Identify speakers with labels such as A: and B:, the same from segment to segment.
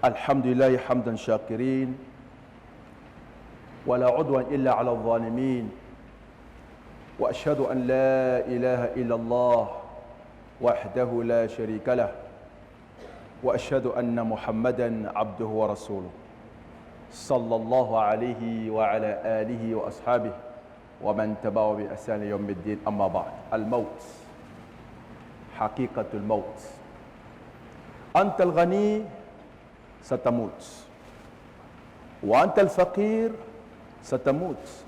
A: الحمد لله حمدا شاكرين ولا عدوان إلا على الظالمين وأشهد أن لا إله إلا الله وحده لا شريك له وأشهد أن محمدا عبده ورسوله صلى الله عليه وعلى آله وأصحابه ومن تبعه بإحسان يوم الدين. أما بعد، الموت حقيقة الموت. أنت الغني ستموت، وأنت الفقير ستموت،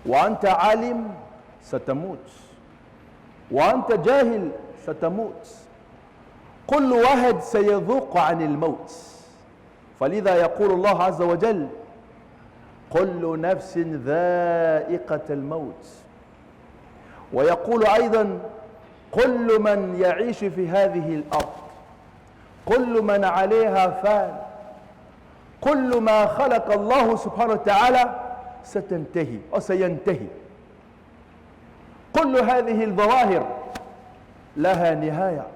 A: وأنت عالم ستموت، وأنت جاهل ستموت. كل واحد سيذوق عن الموت. فلذا يقول الله عز وجل: كل نفس ذائقة الموت. ويقول أيضا: كل من يعيش في هذه الأرض، كل من عليها فان، كل ما خلق الله سبحانه وتعالى ستنتهي وسينتهي. كل هذه الظواهر لها نهاية،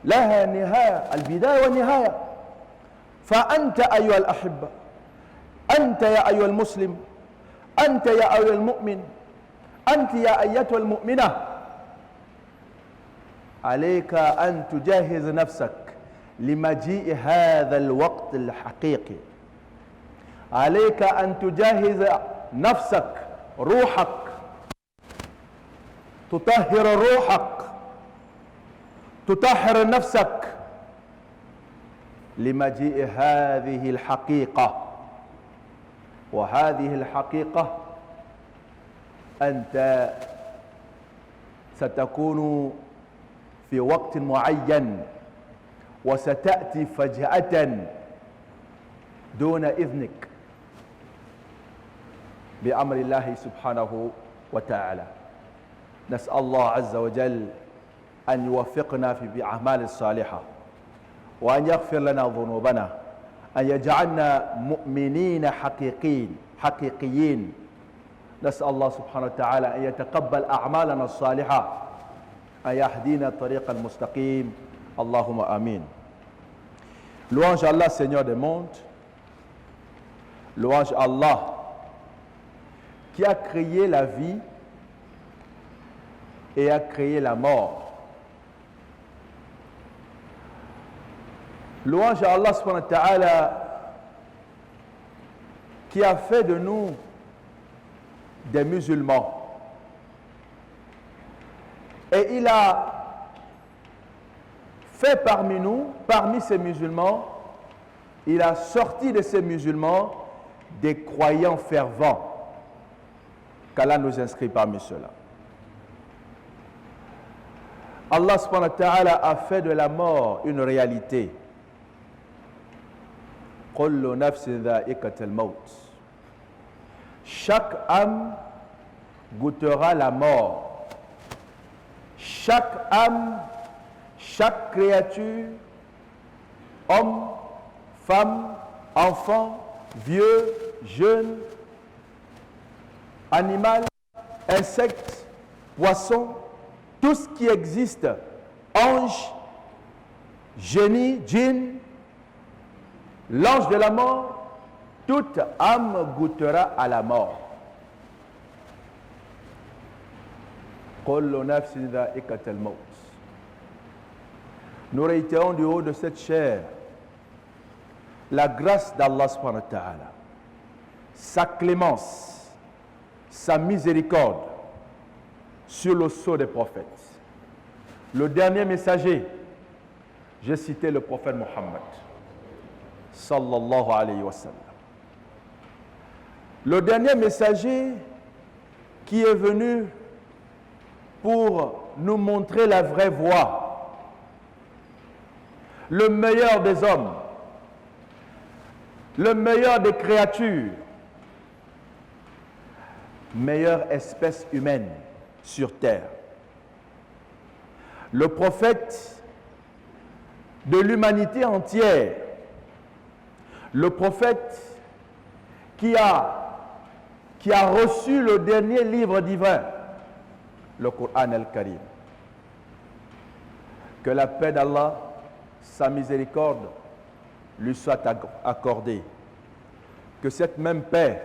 A: لها نهاية، البداية والنهاية. فأنت أيها الأحبة، أنت يا أيها المسلم، أنت يا أيها المؤمن، أنت يا أيتها المؤمنة، عليك أن تجهز نفسك لمجيء هذا الوقت الحقيقي. عليك أن تجهز نفسك، روحك، تطهر روحك، تطهر نفسك لمجيء هذه الحقيقة. وهذه الحقيقة أنت ستكون في وقت معين، وستأتي فجأة دون إذنك بأمر الله سبحانه وتعالى. نسأل الله عز وجل أن يوفقنا في الأعمال الصالحة، وأن يغفر لنا ذنوبنا، أن يجعلنا مؤمنين حقيقيين. نسأل الله سبحانه وتعالى أن يتقبل أعمالنا الصالحة، أن يهدينا الطريق المستقيم. اللهم آمين. Louange à Allah, Seigneur des mondes. Louange à Allah qui a créé la vie et a créé la mort. Louange à Allah subhanahu wa ta'ala qui a fait de nous des musulmans. Et il a fait parmi nous, parmi ces musulmans, il a sorti de ces musulmans des croyants fervents. Qu'Allah nous inscrit parmi ceux-là. Allah subhanahu wa ta'ala a fait de la mort une réalité. كل نفس ذائقة الموت. Chaque âme goûtera la mort. Chaque âme, chaque créature, homme, femme, enfant, vieux, jeune, animal, insecte, poisson, tout ce qui existe, ange, génie, djinn, l'ange de la mort, toute âme goûtera à la mort. Nous réitérons du haut de cette chair la grâce d'Allah subhanahu wa ta'ala, sa clémence, sa miséricorde sur le sceau des prophètes. Le dernier messager, j'ai cité le prophète Mohammed sallallahu alayhi wa sallam. Le dernier messager qui est venu pour nous montrer la vraie voie, le meilleur des hommes, le meilleur des créatures, meilleure espèce humaine sur terre. Le prophète de l'humanité entière, le prophète qui a reçu le dernier livre divin, le Coran al-Karim. Que la paix d'Allah, sa miséricorde lui soit accordée. Que cette même paix,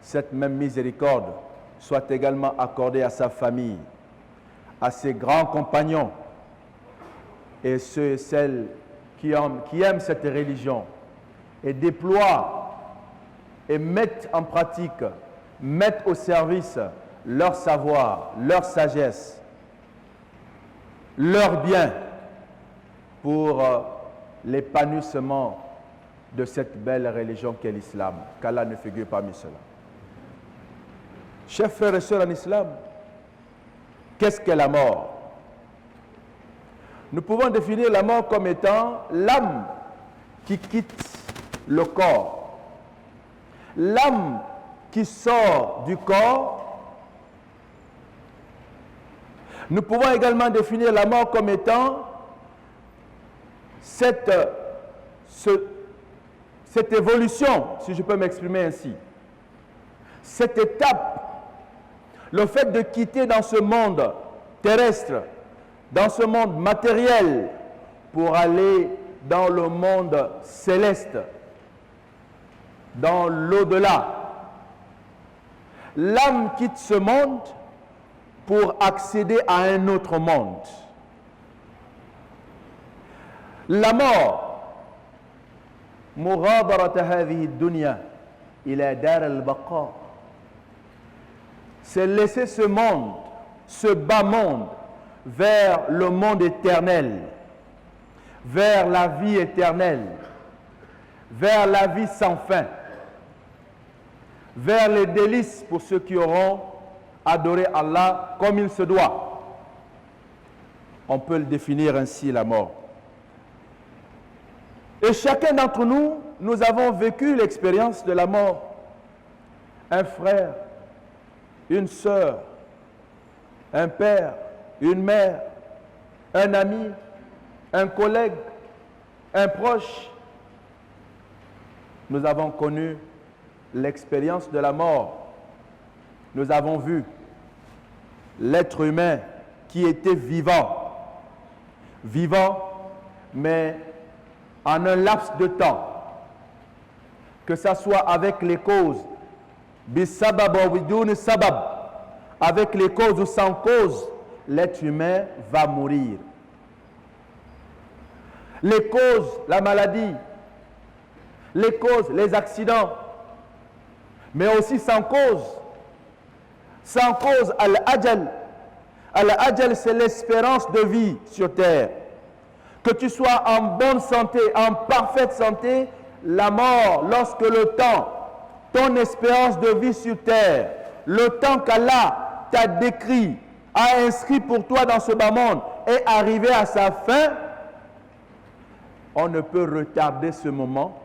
A: cette même miséricorde soit également accordée à sa famille, à ses grands compagnons et ceux et celles qui aiment cette religion et déploient et mettent en pratique, mettent au service leur savoir, leur sagesse, leur bien pour l'épanouissement de cette belle religion qu'est l'islam, qu'Allah ne figure parmi ceux-là. Chers frères et sœurs en islam, qu'est-ce qu'est la mort? Nous pouvons définir la mort comme étant l'âme qui quitte le corps. L'âme qui sort du corps. Nous pouvons également définir la mort comme étant cette évolution, si je peux m'exprimer ainsi, cette étape, le fait de quitter dans ce monde terrestre, dans ce monde matériel, pour aller dans le monde céleste, dans l'au-delà. L'âme quitte ce monde pour accéder à un autre monde. La mort, مغادرة هذه الدنيا إلى دار البقاء, c'est laisser ce monde, ce bas monde, vers le monde éternel, vers la vie éternelle, vers la vie sans fin, vers les délices pour ceux qui auront adoré Allah comme il se doit. On peut le définir ainsi, la mort. Et chacun d'entre nous, nous avons vécu l'expérience de la mort. Un frère, une sœur, un père, une mère, un ami, un collègue, un proche. Nous avons connu l'expérience de la mort. Nous avons vu l'être humain qui était vivant, mais en un laps de temps, que ce soit avec les causes, bisabab ou bidoun sabab, avec les causes ou sans cause, l'être humain va mourir. Les causes, la maladie, les causes, les accidents, mais aussi sans cause. Sans cause, al-ajal. Al-ajal, c'est l'espérance de vie sur terre. Que tu sois en bonne santé, en parfaite santé, la mort, lorsque le temps, ton espérance de vie sur terre, le temps qu'Allah t'a décrit, a inscrit pour toi dans ce bas monde, est arrivé à sa fin, on ne peut retarder ce moment,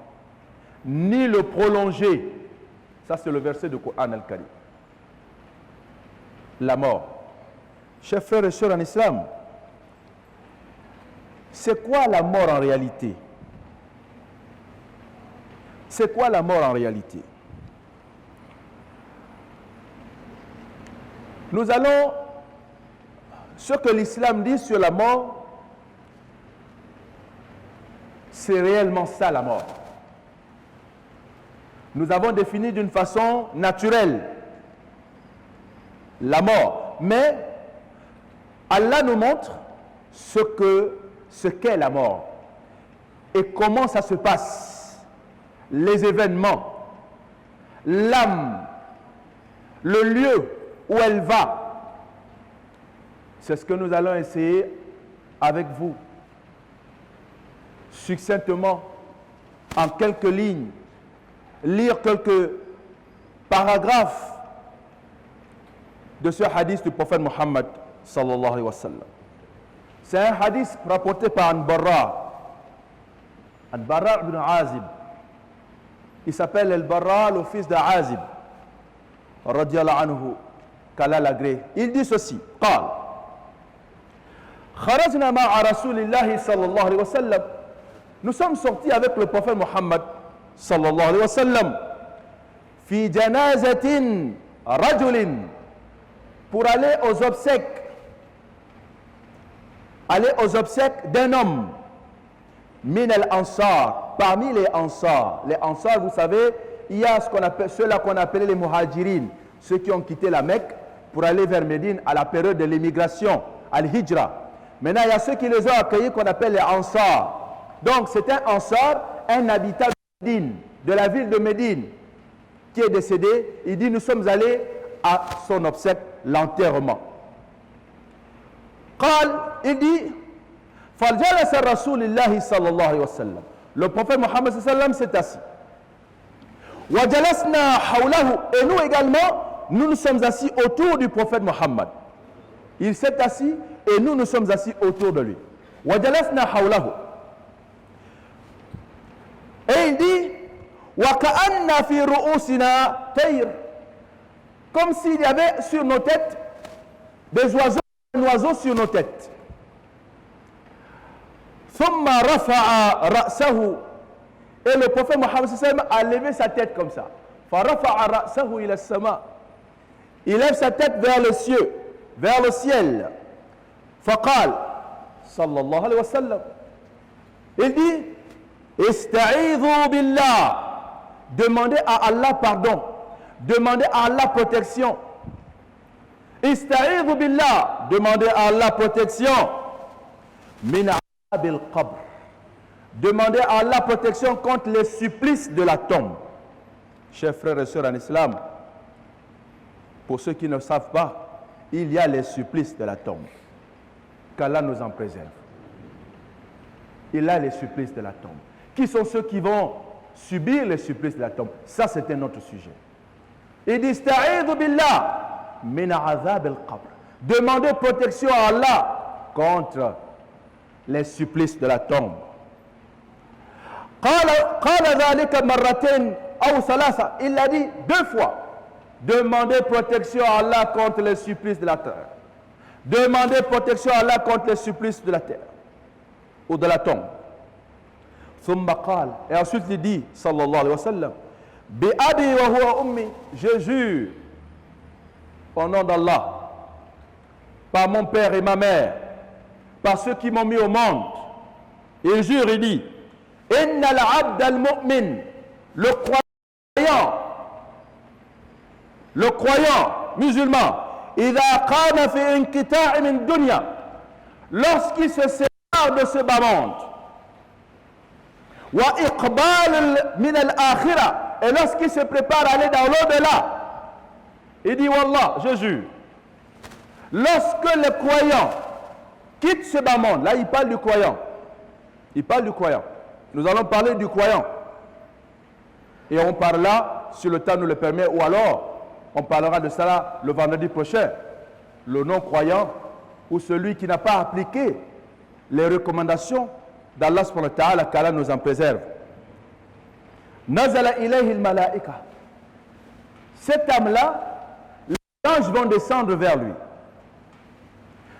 A: ni le prolonger. Ça, c'est le verset du Coran al-Karim. La mort. Chers frères et sœurs en islam, c'est quoi la mort en réalité? C'est quoi la mort en réalité? Nous allons, ce que l'islam dit sur la mort, c'est réellement ça la mort. Nous avons défini d'une façon naturelle la mort, mais Allah nous montre ce qu'est la mort et comment ça se passe, les événements, l'âme, le lieu où elle va. C'est ce que nous allons essayer avec vous, succinctement, en quelques lignes, lire quelques paragraphes de ce hadith du prophète Mohammed sallallahu alayhi wa sallam. C'est un hadith rapporté par Al-Barra ibn Azib. Il s'appelle Al-Barra, le fils d'Azib, radiyallahu anhu, qu'Allah l'agrée. Il dit ceci, قال خرجنا مع رسول الله صلى الله عليه وسلم. Nous sommes sortis avec le prophète Mohammed sallallahu alayhi wa sallam في جنازة رجل, pour aller aux obsèques d'un homme min al-ansar, parmi les ansar. Les ansar, vous savez, il y a ceux-là qu'on appelait les muhajirin, ceux qui ont quitté la Mecque pour aller vers Médine à la période de l'immigration, al-hijra. Maintenant, il y a ceux qui les ont accueillis qu'on appelle les ansar. Donc, c'est un ansar, un habitant de Médine, de la ville de Médine, qui est décédé. Il dit, nous sommes allés à son obsèque, l'enterrement. Il dit, فَجَلَسَ رَسُولِ اللَّهِ صَلَّى اللَّهُ عَلَيْهِ وَسَلَّمَ. Le prophète Mohammed s'est assis. وَجَلَسْنَا حَوْلَهُ. Et nous également, nous sommes assis autour du prophète Mohammed. Il s'est assis et nous sommes assis autour de lui. وَجَلَسْنَا حَوْلَهُ. Et il dit, وَكَأَنَّ فِي رُؤُوسِنَا طَيْرٌ. Comme s'il y avait sur nos têtes des oiseaux sur nos têtes. ثُمَّ رَفَعَ رَأْسَهُ. Et le prophète Mohammed a levé sa tête comme ça. فَرَفَعَ رَأْسَهُ إِلَى السَّمَاءِ. Il lève sa tête vers le ciel, vers le ciel. فَقَالَ صلى الله عليه وسلم. Il dit, استعيذوا بالله. Demandez à Allah pardon. Demandez à Allah protection. Ista'idhu billah. Demandez à Allah protection. Min azabil qabr. Demandez à Allah protection contre les supplices de la tombe. Chers frères et sœurs en islam, pour ceux qui ne savent pas, il y a les supplices de la tombe. Qu'Allah nous en préserve. Il y a les supplices de la tombe. Qui sont ceux qui vont subir les supplices de la tombe? Ça, c'est un autre sujet. Il dit, Ista'idhu billah min azab al-qabr. Demandez protection à Allah contre les supplices de la tombe. قال ذلك مرتين أو ثلاثة. Il l'a dit 2 fois. Demandez protection à Allah contre les supplices de la terre. Demandez protection à Allah contre les supplices de la terre ou de la tombe. ثم قال. Et ensuite il dit, sallallahu alayhi wa sallam, Bi-abi wa huwa ummi. Je jure au nom d'Allah, par mon père et ma mère, par ceux qui m'ont mis au monde. Il jure, il dit, Inna al-abd al-mu'min, le croyant musulman, idha qama fi inqita'i min dunya, lorsqu'il se sépare de ce bas monde, wa iqbal min al-akhirah, et lorsqu'il se prépare à aller dans l'au-delà, il dit, Wallah, je jure, lorsque le croyant quitte ce bas monde, là il parle du croyant, nous allons parler du croyant, et on parlera, si le temps nous le permet, ou alors on parlera de cela le vendredi prochain, le non-croyant ou celui qui n'a pas appliqué les recommandations d'Allah subhanahu wa ta'ala, qu'Allah nous en préserve. Nazala ilayhi al-malaika. Cette âme-là, les anges vont descendre vers lui.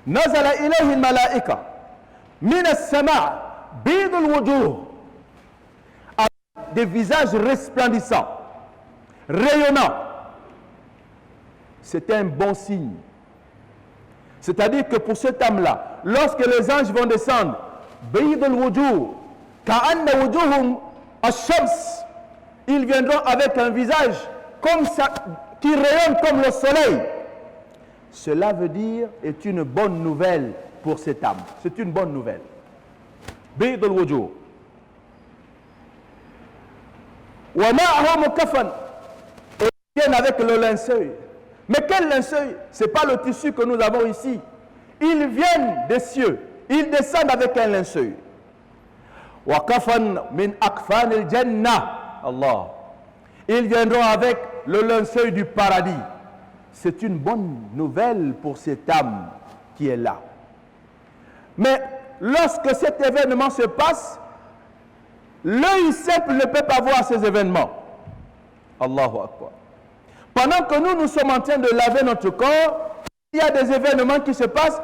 A: Nazala ilayhi al-malaika min as-sama' bid al-wujuh, avec des visages resplendissants, rayonnants. C'est un bon signe. C'est-à-dire que pour cette âme-là, lorsque les anges vont descendre, bid al-wujuh ka'anna wujuhum ash-shams, ils viendront avec un visage comme ça, qui rayonne comme le soleil. Cela veut dire, est une bonne nouvelle pour cette âme. C'est une bonne nouvelle. Bid al-wujuh. Wa ma'ahum kafan. Et ils viennent avec le linceul. Mais quel linceul? Ce n'est pas le tissu que nous avons ici. Ils viennent des cieux. Ils descendent avec un linceul. Wa kafan min akfan al-jannah. Allah. Ils viendront avec le linceul du paradis. C'est une bonne nouvelle pour cette âme qui est là. Mais lorsque cet événement se passe, l'œil simple ne peut pas voir ces événements. Allahu Akbar. Pendant que nous sommes en train de laver notre corps, il y a des événements qui se passent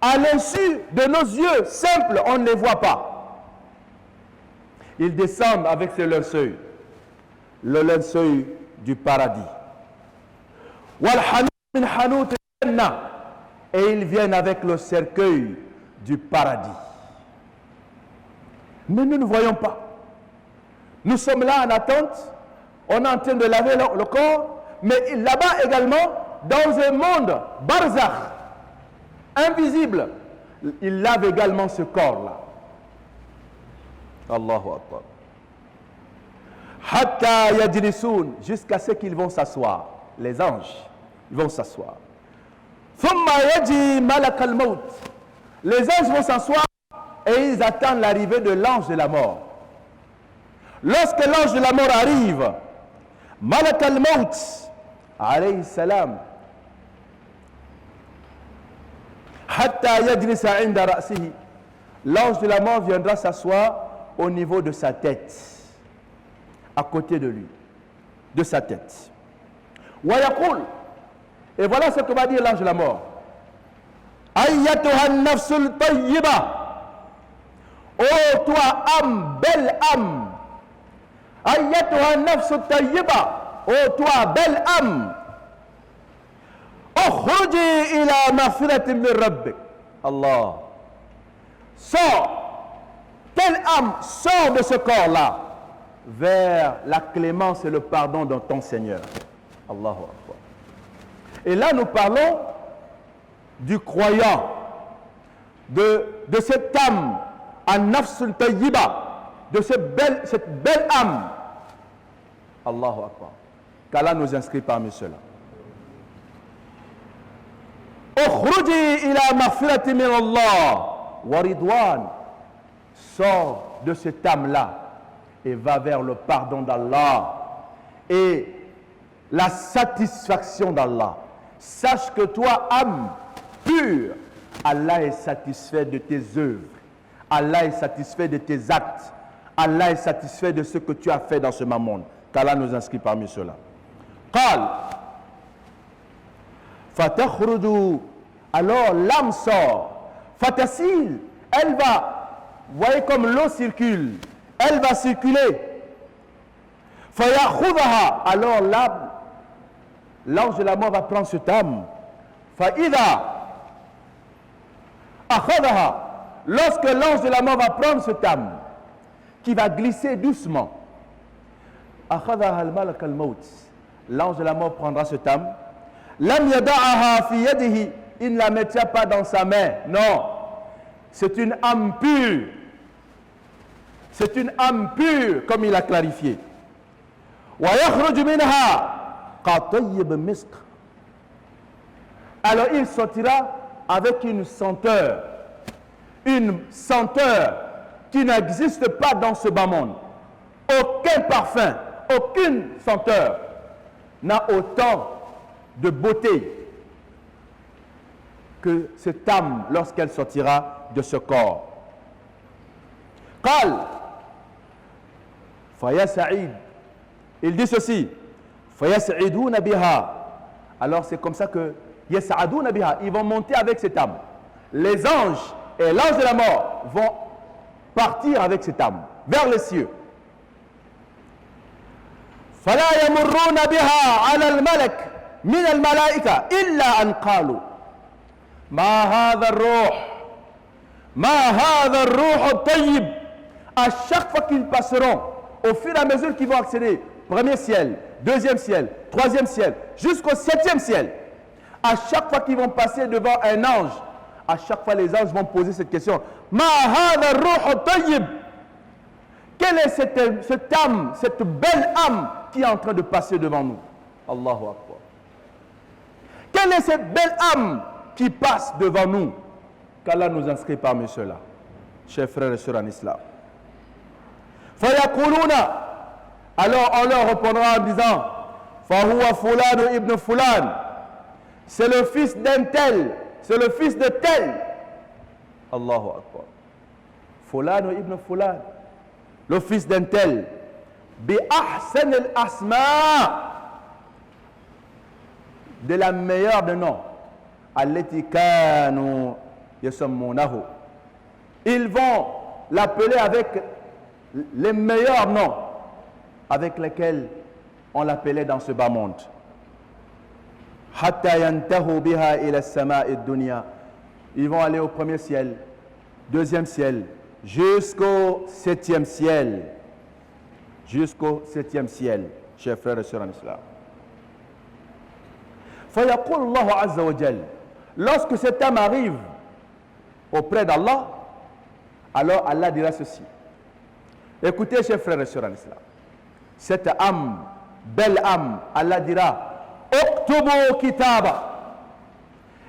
A: à l'insu de nos yeux simples, on ne les voit pas. Ils descendent avec ce linceul, le linceul du paradis. Et ils viennent avec le cercueil du paradis. Mais nous ne voyons pas. Nous sommes là en attente, on est en train de laver le corps, mais là-bas également, dans un monde barzakh, invisible, il lave également ce corps-là. Allahu Akbar. Hatta yajlisoun, jusqu'à ce qu'ils vont s'asseoir. Les anges, ils vont s'asseoir. Thumma yaji malak al-maut. Les anges vont s'asseoir et ils attendent l'arrivée de l'ange de la mort. Lorsque l'ange de la mort arrive, malak al-maut, alayhi salam, hatta yajlisa inda ra'sihi. L'ange de la mort viendra s'asseoir au niveau de sa tête, à côté de lui, de sa tête. Wa yaqul, et voilà ce que va dire l'ange de la mort. Ayyatuha an-nafsul tayyiba. Oh toi âme, belle âme. Ayyatuha an-nafsul tayyiba. Oh toi belle âme. Ukhruji ila maghfiratin min rabbik. Allah. Sors. Telle âme sort de ce corps-là vers la clémence et le pardon de ton Seigneur. Allahu Akbar. Et là, nous parlons du croyant, de cette âme, an-nafsul tayyiba, de cette belle âme. Allahu Akbar. Qu'Allah nous inscrit parmi ceux-là. Ukhruji ila maghfirati min Allah wa ridwan. Sors de cette âme-là et va vers le pardon d'Allah et la satisfaction d'Allah. Sache que toi, âme pure, Allah est satisfait de tes œuvres. Allah est satisfait de tes actes. Allah est satisfait de ce que tu as fait dans ce monde. Qu'Allah nous inscrit parmi ceux-là. Qal. Fatakhruju. Alors l'âme sort. Fatasil. Elle va. Vous voyez comme l'eau circule. Elle va circuler. Fayakhudhaha. Alors l'ange de la mort va prendre cette âme. Faïda. Akhadaha. Lorsque l'ange de la mort va prendre cette âme, qui va glisser doucement. Akhadaha al-malak al-maut. L'ange de la mort prendra cette âme. Lam yada'aha fi yadihi. Il ne la mettra pas dans sa main. Non. C'est une âme pure. C'est une âme pure, comme il a clarifié. Wa yakhruju minha qatayyib misk. Alors il sortira avec une senteur qui n'existe pas dans ce bas monde. Aucun parfum, aucune senteur n'a autant de beauté que cette âme lorsqu'elle sortira de ce corps. Qal Faya Sa'id. Il dit ceci. Faya Sa'iduna biha. Alors c'est comme ça que Yas'aduna biha. Ils vont monter avec cette âme. Les anges et l'ange de la mort vont partir avec cette âme vers les cieux. Fala yamurruna biha ala al-malak min al-malaika illa an qalu ma hadha ar-ruh ma hadha ar-ruh at-tayyib. À chaque fois qu'ils passeront, au fur et à mesure qu'ils vont accéder, premier ciel, deuxième ciel, troisième ciel, jusqu'au septième ciel, à chaque fois qu'ils vont passer devant un ange, à chaque fois les anges vont poser cette question. Ma hadha ar-ruh at-tayyib. Quelle est cette âme, cette belle âme qui est en train de passer devant nous? Allahu Akbar. Quelle est cette belle âme qui passe devant nous? Qu'Allah nous inscrit parmi ceux-là. Chers frères et sœurs en islam. Fayakuluna. Alors on leur répondra en disant Fahuwa Fulan ibn Fulan. C'est le fils d'un tel. C'est le fils de tel. Allahu Akbar. Fulan ibn Fulan. Le fils d'un tel. Bi ahsan al-asma. De la meilleure des noms. Allati kanu yasammunahu. Ils vont l'appeler avec les meilleurs noms avec lesquels on l'appelait dans ce bas monde. Hatta yantahu biha ila as-sama'i ad-dunya. Ils vont aller au premier ciel, deuxième ciel, jusqu'au 7e ciel. Jusqu'au 7e ciel, chers frères et sœurs en islam. فيقول الله عز وجل, lorsque cette âme arrive auprès d'Allah, alors Allah dira ceci. Écoutez, chers frères et sœurs en islam, cette âme, belle âme, Allah dira, Oktubu kitaba,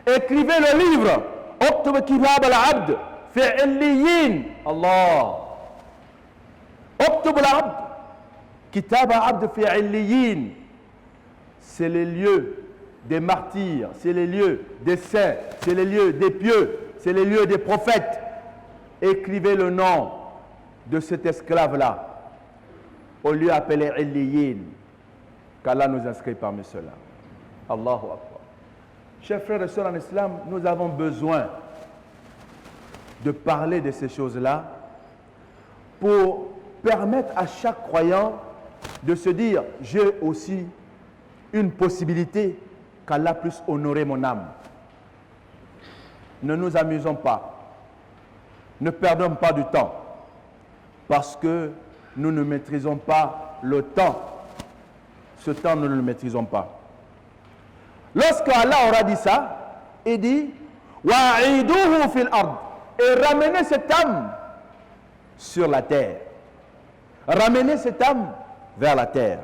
A: écrivez le livre, Oktubu kitab al-abd, fi illiyin, Allah. Oktubu al-abd, kitab al-abd fi illiyin, c'est les lieux des martyrs, c'est les lieux des saints, c'est les lieux des pieux, c'est les lieux des prophètes. Écrivez le nom de cet esclave-là, au lieu appelé Illiyin, qu'Allah nous inscrit parmi ceux-là. Allahu Akbar. Chers frères et sœurs en islam, nous avons besoin de parler de ces choses-là pour permettre à chaque croyant de se dire, j'ai aussi une possibilité qu'Allah puisse honorer mon âme. Ne nous amusons pas. Ne perdons pas du temps. Parce que nous ne maîtrisons pas le temps. Ce temps, nous ne le maîtrisons pas. Lorsque Allah aura dit ça, il dit وَعِيدُوهُ فِي الْأَرْضِ, et ramenez cette âme sur la terre. Ramenez cette âme vers la terre.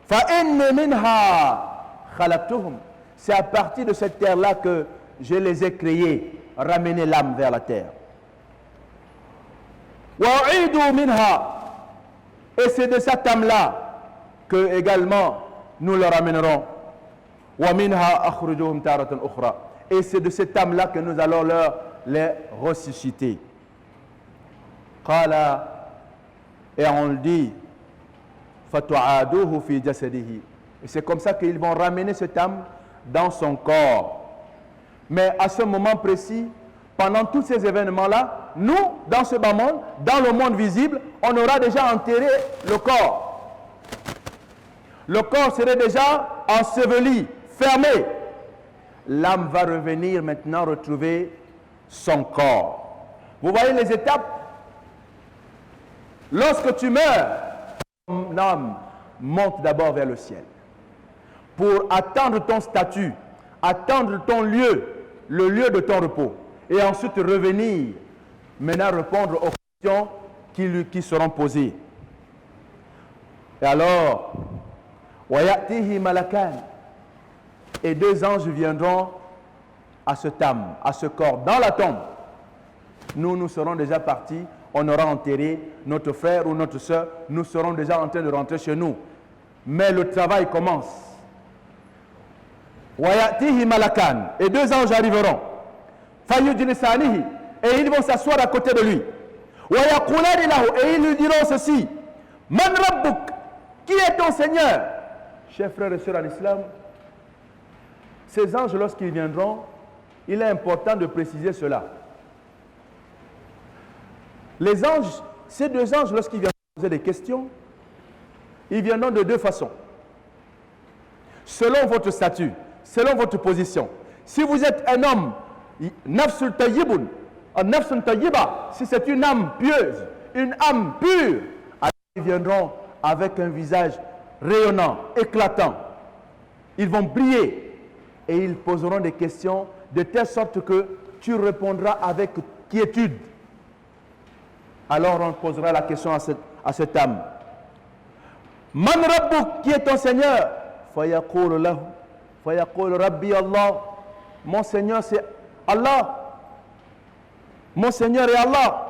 A: فَإِنِّ مِنْهَا خَلَقْتُهُمْ, c'est à partir de cette terre-là que je les ai créés. Ramenez l'âme vers la terre. وَعِيدُوا مِنْهَا, et c'est de cette âme-là que également nous le ramènerons. وَمِنْهَا أَخْرُجُهُمْ تَارَةً أُخْرَى, et c'est de cette âme-là que nous allons les ressusciter. قَالَ, et on le dit, فَتُعَادُوهُ فِي جَسَدِهِ, et c'est comme ça qu'ils vont ramener cette âme dans son corps. Mais à ce moment précis, pendant tous ces événements-là, nous, dans ce bas monde, dans le monde visible, on aura déjà enterré le corps. Le corps serait déjà enseveli, fermé. L'âme va revenir maintenant retrouver son corps. Vous voyez les étapes? Lorsque tu meurs, ton âme monte d'abord vers le ciel pour attendre ton statut, attendre ton lieu, le lieu de ton repos, et ensuite revenir, maintenant répondre aux questions qui seront posées. Et alors, وَيَأْتِهِ مَلَكَانِ, et 2 anges viendront à cette âme, à ce corps, dans la tombe. Nous serons déjà partis, on aura enterré notre frère ou notre soeur, nous serons déjà en train de rentrer chez nous. Mais le travail commence. وَيَأْتِهِ مَلَكَانِ, et 2 anges arriveront. فَيُجْلِسَانِهِ, et ils vont s'asseoir à côté de lui. وَيَقُولَانِ لَهُ, et ils lui diront ceci. مَنْ رَبُّكَ, qui est ton Seigneur? Chers frères et sœurs en islam, ces anges, lorsqu'ils viendront, il est important de préciser cela. Les anges, ces 2 anges, lorsqu'ils viennent poser des questions, ils viendront de 2 façons. Selon votre statut, selon votre position. Si vous êtes un homme, nafsul tayyibun, nafsun tayyiba, si c'est une âme pieuse, une âme pure, alors ils viendront avec un visage rayonnant, éclatant. Ils vont briller et ils poseront des questions de telle sorte que tu répondras avec quiétude. Alors on posera la question à cette âme. Man rabbuk, qui est ton Seigneur? Fayaqulu lahu, fayaqulu rabbi Allah. Mon Seigneur c'est Allah. Mon Seigneur est Allah.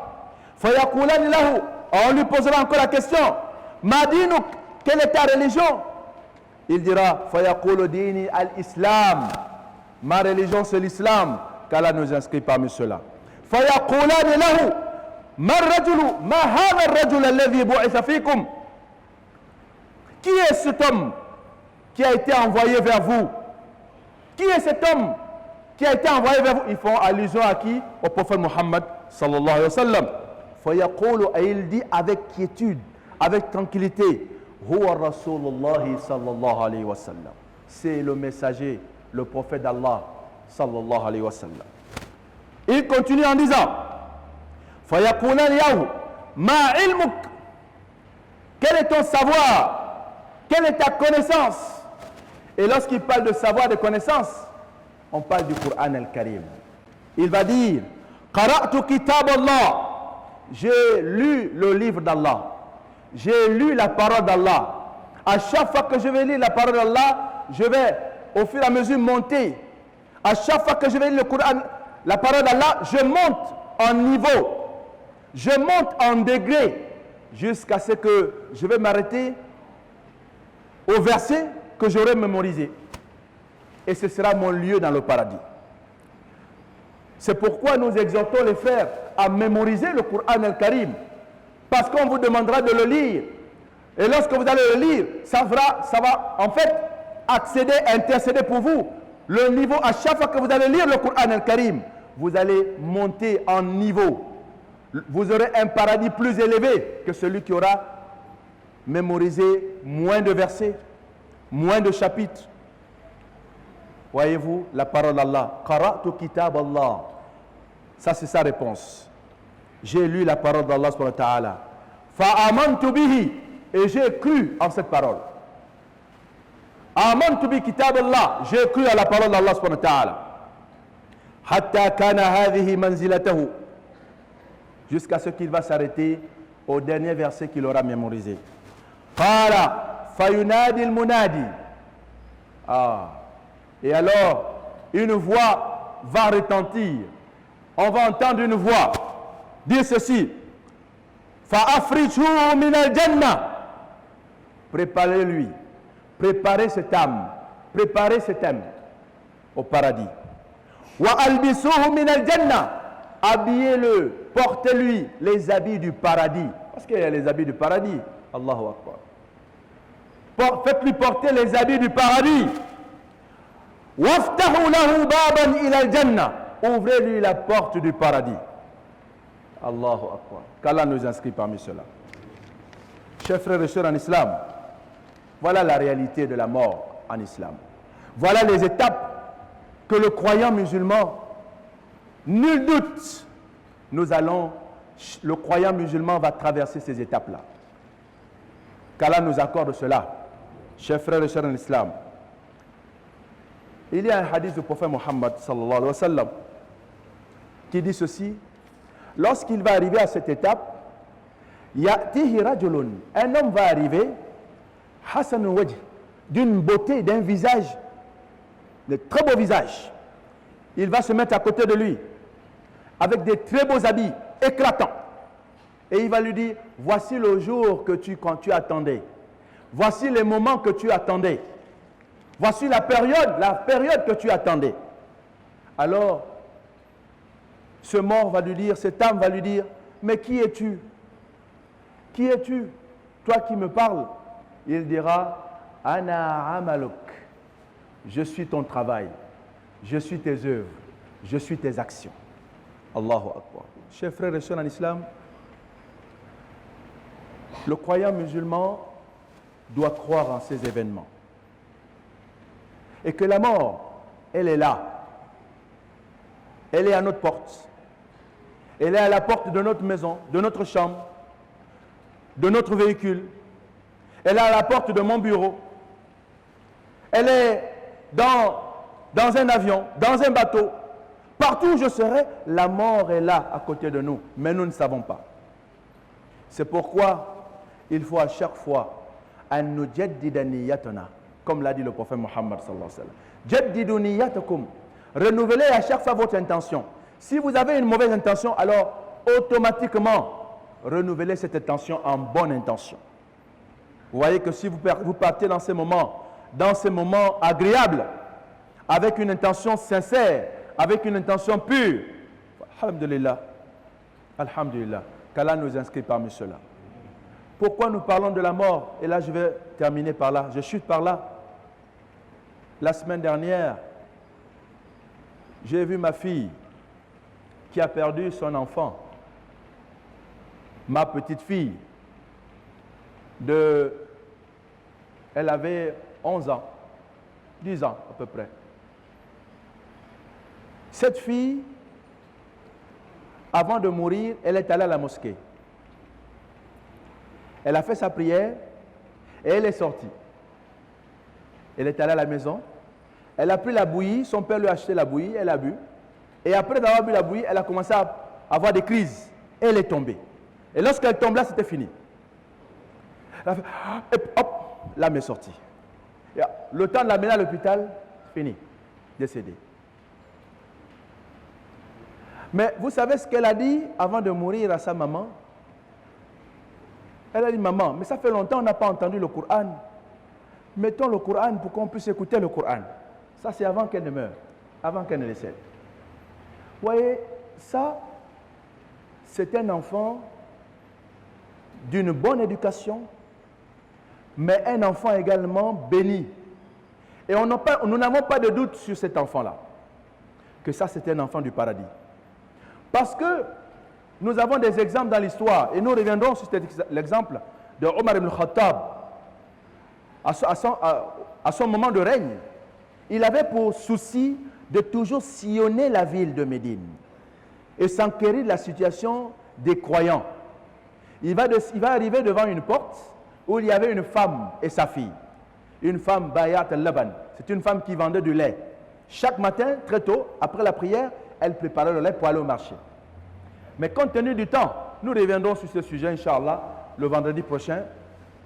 A: Fayaqulani lahu, on lui posera encore la question. Ma dinuk, quelle est ta religion? Il dira fayaqulu dini al-islam. Ma religion c'est l'islam, qu'Allah nous inscrit parmi ceux-là. Fayaqulani lahu, ma rajulu, ma hadha ar-rajul alladhi bu'itha fikum. Qui est cet homme qui a été envoyé vers vous? Qui est cet homme qui a été envoyé vers vous? Ils font allusion à qui? Au prophète Muhammad sallallahu alayhi wa sallam. Fayaqulu, et il dit avec quiétude, avec tranquillité, huwa Rasulullah sallallahu alayhi wa sallam. C'est le messager, le prophète d'Allah sallallahu alayhi wa sallam. Il continue en disant فيقولان له ما علمك, quel est ton savoir, quelle est ta connaissance? Et lorsqu'il parle de savoir, de connaissance, on parle du Coran al-Karim. Il va dire Qara'tu kitab Allah, j'ai lu le livre d'Allah, j'ai lu la parole d'Allah. À chaque fois que je vais lire la parole d'Allah, je vais au fur et à mesure monter. À chaque fois que je vais lire le Coran, la parole d'Allah, je monte en niveau, je monte en degré, jusqu'à ce que je vais m'arrêter au verset que j'aurai mémorisé. Et ce sera mon lieu dans le paradis. C'est pourquoi nous exhortons les frères à mémoriser le Coran al-Karim. Parce qu'on vous demandera de le lire. Et lorsque vous allez le lire, ça va en fait intercéder pour vous. Le niveau, à chaque fois que vous allez lire le Coran al-Karim, vous allez monter en niveau. Vous aurez un paradis plus élevé que celui qui aura mémorisé moins de versets, moins de chapitres. Voyez-vous la parole d'Allah. Qara'tu kitab Allah. Ça c'est sa réponse. J'ai lu la parole d'Allah subhanahu wa ta'ala. Fa'amantu bihi. Et j'ai cru en cette parole. Amantu bi kitab Allah. J'ai cru à la parole d'Allah subhanahu wa ta'ala. Hatta kana hadhihi manzilatahu. Jusqu'à ce qu'il va s'arrêter au dernier verset qu'il aura mémorisé. Qala fayunadi al-munadi. Et alors, une voix va retentir. On va entendre une voix dire ceci. Fa'afrijuhu min al-jannah. Préparez-lui. Préparez cette âme. Préparez cet âme au paradis. Wa albisuhu min al-jannah. Habillez-le. Portez-lui les habits du paradis. Parce qu'il y a les habits du paradis. Allahu Akbar. Faites-lui porter les habits du paradis. Waftahu lahu baban ila al-jannah. Ouvrez-lui la porte du paradis. Allahu Akbar. Qu'Allah nous inscrit parmi ceux-là. Chers frères et sœurs en islam, voilà la réalité de la mort en islam. Voilà les étapes que le croyant musulman, nul doute, le croyant musulman va traverser ces étapes-là. Qu'Allah nous accorde cela. Chers frères et sœurs en islam, il y a un hadith du prophète Mohammed sallallahu alayhi wa sallam qui dit ceci. Lorsqu'il va arriver à cette étape, ya'tihi rajulun, un homme va arriver, hasanul wajh, d'une beauté, d'un visage, de très beau visage. Il va se mettre à côté de lui, avec des très beaux habits, éclatants. Et il va lui dire, voici le jour quand tu attendais. Voici les moments que tu attendais. Voici la période que tu attendais. Alors, ce mort va lui dire, cette âme va lui dire, mais qui es-tu? Qui es-tu? Toi qui me parles. Il dira, Ana amaluk. Je suis ton travail. Je suis tes œuvres. Je suis tes actions. Allahu Akbar. Chers frères et sœurs en islam, le croyant musulman doit croire en ces événements. Et que la mort, elle est là. Elle est à notre porte. Elle est à la porte de notre maison, de notre chambre, de notre véhicule. Elle est à la porte de mon bureau. Elle est dans un avion, dans un bateau. Partout où je serai, la mort est là à côté de nous. Mais nous ne savons pas. C'est pourquoi il faut à chaque fois comme l'a dit le prophète Mohammed sallallahu alayhi wa sallam. Jaddidu niyatakum. Renouvelez à chaque fois votre intention. Si vous avez une mauvaise intention, alors automatiquement, renouvelez cette intention en bonne intention. Vous voyez que si vous partez dans ces moments agréables, avec une intention sincère, avec une intention pure, alhamdulillah, alhamdulillah, qu'Allah nous inscrit parmi ceux-là. Pourquoi nous parlons de la mort? Et là, je vais terminer par là. Je chute par là. La semaine dernière, j'ai vu ma fille qui a perdu son enfant. Ma petite fille, elle avait 11 ans, 10 ans à peu près. Cette fille avant de mourir, elle est allée à la mosquée. Elle a fait sa prière et elle est sortie. Elle est allée à la maison. Elle a pris la bouillie. Son père lui a acheté la bouillie. Elle a bu. Et après avoir bu la bouillie, elle a commencé à avoir des crises. Et elle est tombée. Et lorsqu'elle tombe là, c'était fini. Elle a fait, et hop, l'âme est sortie. Et le temps de l'amener à l'hôpital, fini. Décédée. Mais vous savez ce qu'elle a dit avant de mourir à sa maman? Elle a dit, maman, mais ça fait longtemps qu'on n'a pas entendu le Coran. Mettons le Coran pour qu'on puisse écouter le Coran. Ça, c'est avant qu'elle ne meure, avant qu'elle ne décède. Vous voyez, ça, c'est un enfant d'une bonne éducation, mais un enfant également béni. Et nous n'avons pas de doute sur cet enfant-là, que ça, c'est un enfant du paradis. Parce que nous avons des exemples dans l'histoire, et nous reviendrons sur l'exemple de Omar ibn Khattab. À son moment de règne, il avait pour souci de toujours sillonner la ville de Médine et s'enquérir de la situation des croyants. Il va arriver devant une porte où il y avait une femme et sa fille. Une femme, Bayat al-Laban. C'est une femme qui vendait du lait. Chaque matin, très tôt, après la prière, elle préparait le lait pour aller au marché. Mais compte tenu du temps, nous reviendrons sur ce sujet, Inch'Allah, le vendredi prochain,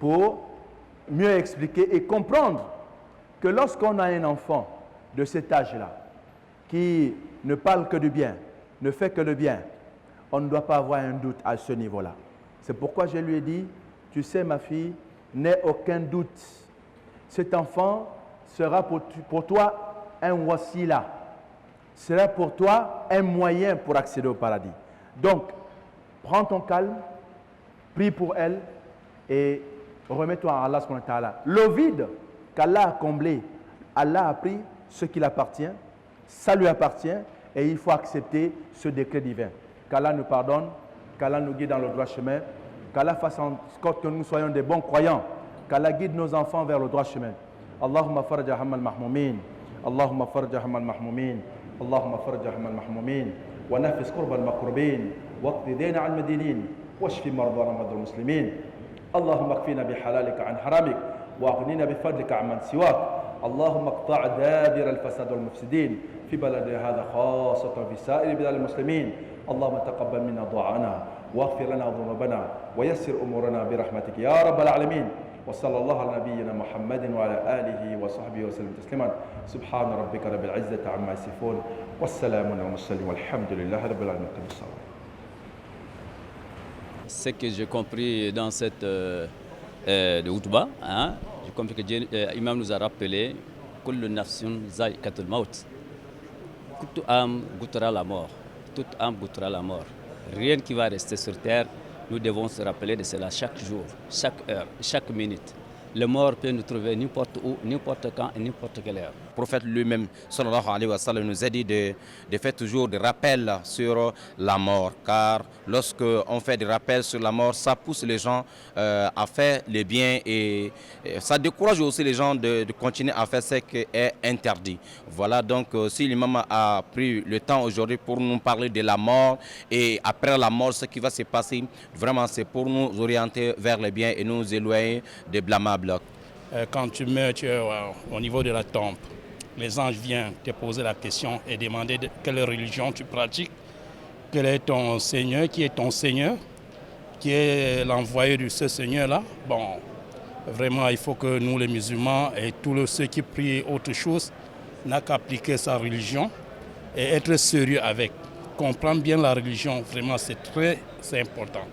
A: pour mieux expliquer et comprendre que lorsqu'on a un enfant de cet âge-là, qui ne parle que du bien, ne fait que le bien, on ne doit pas avoir un doute à ce niveau-là. C'est pourquoi je lui ai dit, tu sais ma fille, n'aie aucun doute. Cet enfant sera pour toi un wasila, sera pour toi un moyen pour accéder au paradis. Donc, prends ton calme, prie pour elle et remets-toi à Allah subhanahu wa ta'ala. Le vide qu'Allah a comblé, Allah a pris ce qui l'appartient, ça lui appartient et il faut accepter ce décret divin. Qu'Allah nous pardonne, qu'Allah nous guide dans le droit chemin, qu'Allah fasse en sorte que nous soyons des bons croyants, qu'Allah guide nos enfants vers le droit chemin. Allahumma farja hammal mahmoumin, Allahumma farja hammal mahmoumin, Allahumma farja hammal mahmoumin, wa nafis qurba al-maqrubin, waqti dayna al-madinin, washfi mardana madal muslimin. اللهم اكفنا بحلالك عن حرامك واغننا بفضلك عمن سواك اللهم اقطع دابر الفساد والمفسدين في بلدنا هذا خاصة في سائر بلاد المسلمين اللهم تقبل منا دعاءنا واغفر لنا ذنوبنا ويسر أمورنا برحمتك يا رب العالمين وصلى الله على نبينا محمد وعلى آله وصحبه وسلم تسليما سبحان ربك رب العزة عما يصفون والسلام على المرسلين والحمد لله رب العالمين.
B: Ce que j'ai compris dans cette de Outba, j'ai compris que l'imam nous a rappelé Kullu nafsun zaïqatul maut. Toute âme goûtera la mort. Toute âme goûtera la mort. Rien qui va rester sur terre, nous devons se rappeler de cela chaque jour, chaque heure, chaque minute. Le mort peut nous trouver n'importe où, n'importe quand et n'importe quelle heure.
C: Le prophète lui-même, sallallahu alayhi wa sallam, nous a dit de faire toujours des rappels sur la mort. Car lorsque on fait des rappels sur la mort, ça pousse les gens à faire les biens et ça décourage aussi les gens de continuer à faire ce qui est interdit. Voilà donc si l'imam a pris le temps aujourd'hui pour nous parler de la mort et après la mort, ce qui va se passer, vraiment c'est pour nous orienter vers les biens et nous éloigner des blâmables.
D: Quand tu meurs, tu es au niveau de la tombe. Les anges viennent te poser la question et demander quelle religion tu pratiques, quel est ton Seigneur, qui est ton Seigneur, qui est l'envoyé de ce Seigneur-là. Bon, vraiment, il faut que nous, les musulmans et tous ceux qui prient autre chose, n'ont qu'à appliquer sa religion et être sérieux avec. Comprendre bien la religion, vraiment, c'est très important.